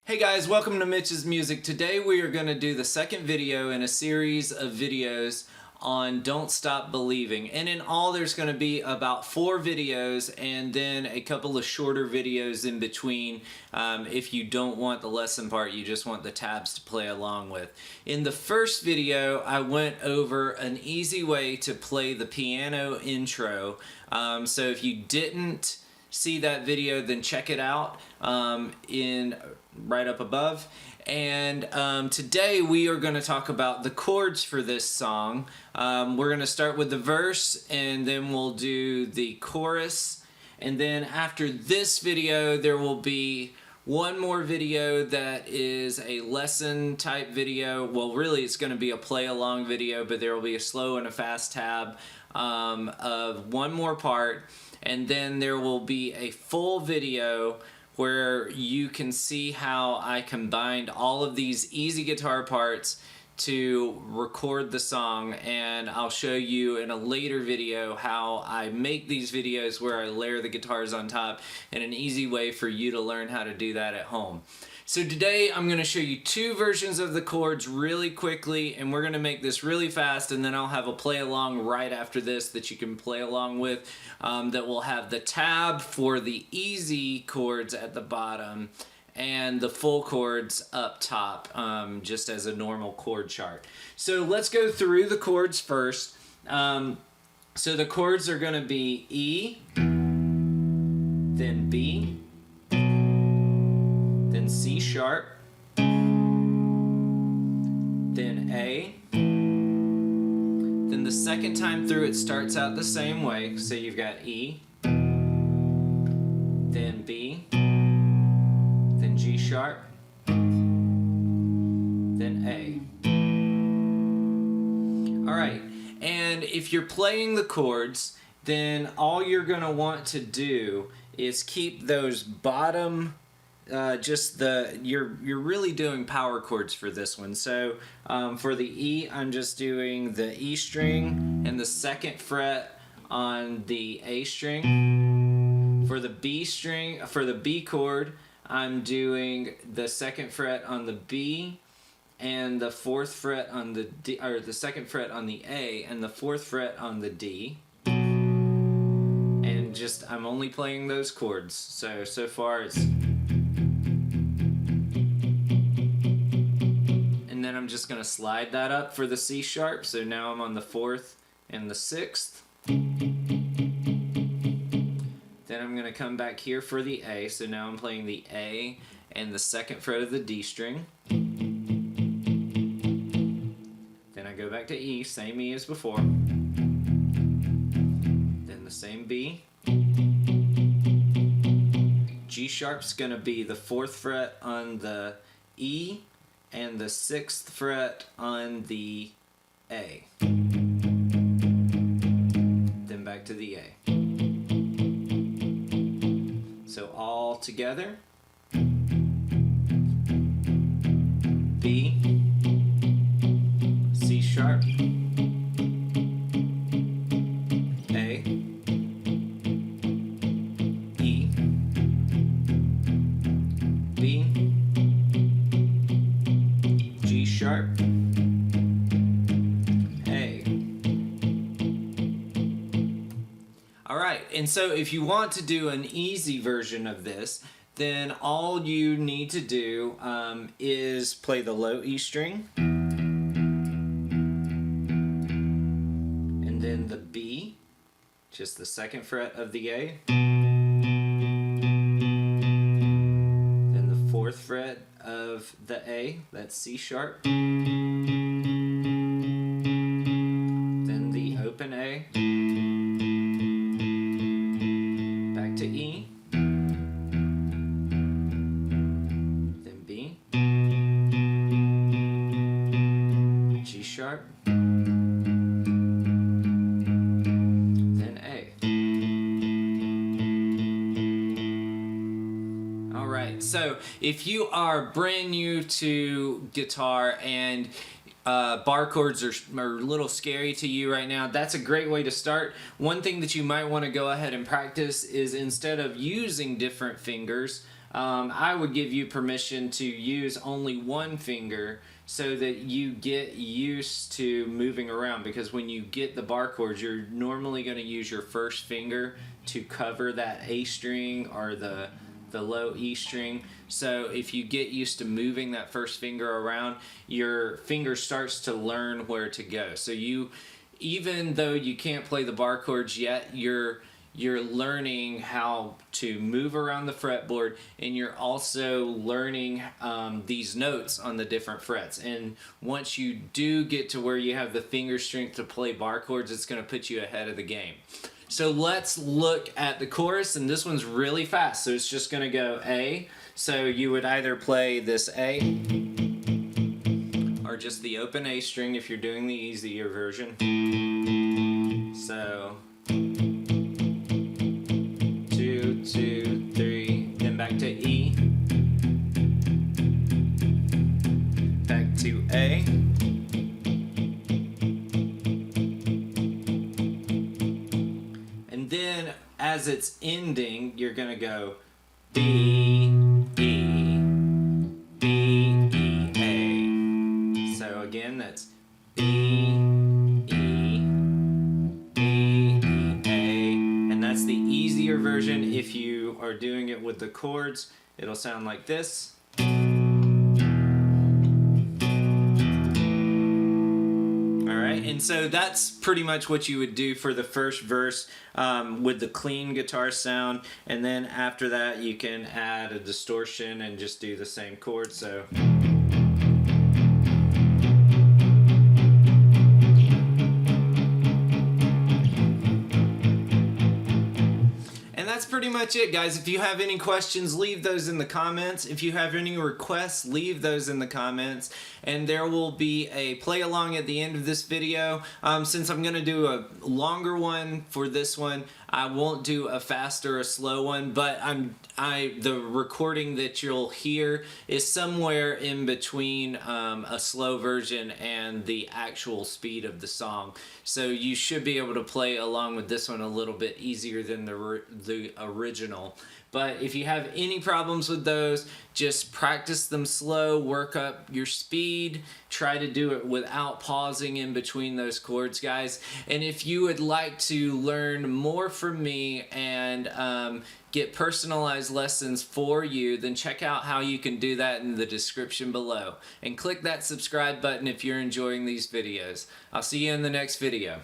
Hey guys, welcome to Mitch's Music. Today we are going to do the second video in a series of videos on Don't Stop Believing. And in all there's going to be about 4 videos and then a couple of shorter videos in between if you don't want the lesson part, you just want the tabs to play along with. In the first video I went over an easy way to play the piano intro. So if you didn't see that video, then check it out right up above. And today we are going to talk about the chords for this song. We're going to start with the verse and then we'll do the chorus, and then after this video there will be one more video that is a lesson type video. Well, really it's going to be a play along video, but there will be a slow and a fast tab of one more part, and then there will be a full video where you can see how I combined all of these easy guitar parts to record the song, and I'll show you in a later video how I make these videos where I layer the guitars on top in an easy way for you to learn how to do that at home. So today I'm going to show you 2 versions of the chords really quickly, and we're going to make this really fast, and then I'll have a play along right after this that you can play along with that will have the tab for the easy chords at the bottom and the full chords up top, just as a normal chord chart. So let's go through the chords first. So the chords are going to be E, then B, then C sharp, then A. Then the second time through it starts out the same way. So you've got E, then B, then G sharp, then A. Alright, and if you're playing the chords, then all you're going to want to do is keep those bottom you're really doing power chords for this one. So for the E, I'm just doing the E string and the 2nd fret on the A string. For the B string, for the B chord, I'm doing the 2nd fret on the B and the 4th fret on the D, or the 2nd fret on the A and the 4th fret on the D. And just, I'm only playing those chords. So far it's... And then I'm just going to slide that up for the C sharp. So now I'm on the 4th and the 6th. Then I'm going to come back here for the A. So now I'm playing the A and the 2nd fret of the D string. Then I go back to E, same E as before. Then the same B. G sharp's going to be the 4th fret on the E and the 6th fret on the A. Then back to the A. So all together. B, C sharp, A, E, B, G sharp, A. Alright, and so if you want to do an easy version of this, then all you need to do is play the low E string, and then the B, just the 2nd fret of the A, then the 4th fret of the A, that's C sharp, then the open A, back to E, then B, G sharp, then A. Alright, so if you are brand new to guitar and bar chords are a little scary to you right now, that's a great way to start. One thing that you might want to go ahead and practice is, instead of using different fingers, I would give you permission to use only one finger so that you get used to moving around, because when you get the bar chords, you're normally going to use your first finger to cover that A string or the low E string. So if you get used to moving that first finger around, your finger starts to learn where to go. So you, even though you can't play the bar chords yet, you're learning how to move around the fretboard, and you're also learning these notes on the different frets. And once you do get to where you have the finger strength to play bar chords, it's going to put you ahead of the game. So let's look at the chorus, and this one's really fast, so it's just going to go A. So you would either play this A or just the open A string if you're doing the easier version. So 2, 2, 3, then back to E, back to A, and then as it's ending, you're gonna go B, E, B, E, A. So again, that's B, E, B, E, A, and that's the easier version. If you are doing it with the chords, it'll sound like this. Alright, and so that's pretty much what you would do for the first verse with the clean guitar sound, and then after that you can add a distortion and just do the same chord. So that's pretty much it, guys. If you have any questions, leave those in the comments. If you have any requests, leave those in the comments. And there will be a play along at the end of this video. Since I'm going to do a longer one for this one, I won't do a fast or a slow one, but the recording that you'll hear is somewhere in between a slow version and the actual speed of the song. So you should be able to play along with this one a little bit easier than the original. But if you have any problems with those, just practice them slow, work up your speed, try to do it without pausing in between those chords, guys. And if you would like to learn more from me and get personalized lessons for you, then check out how you can do that in the description below. And click that subscribe button if you're enjoying these videos. I'll see you in the next video.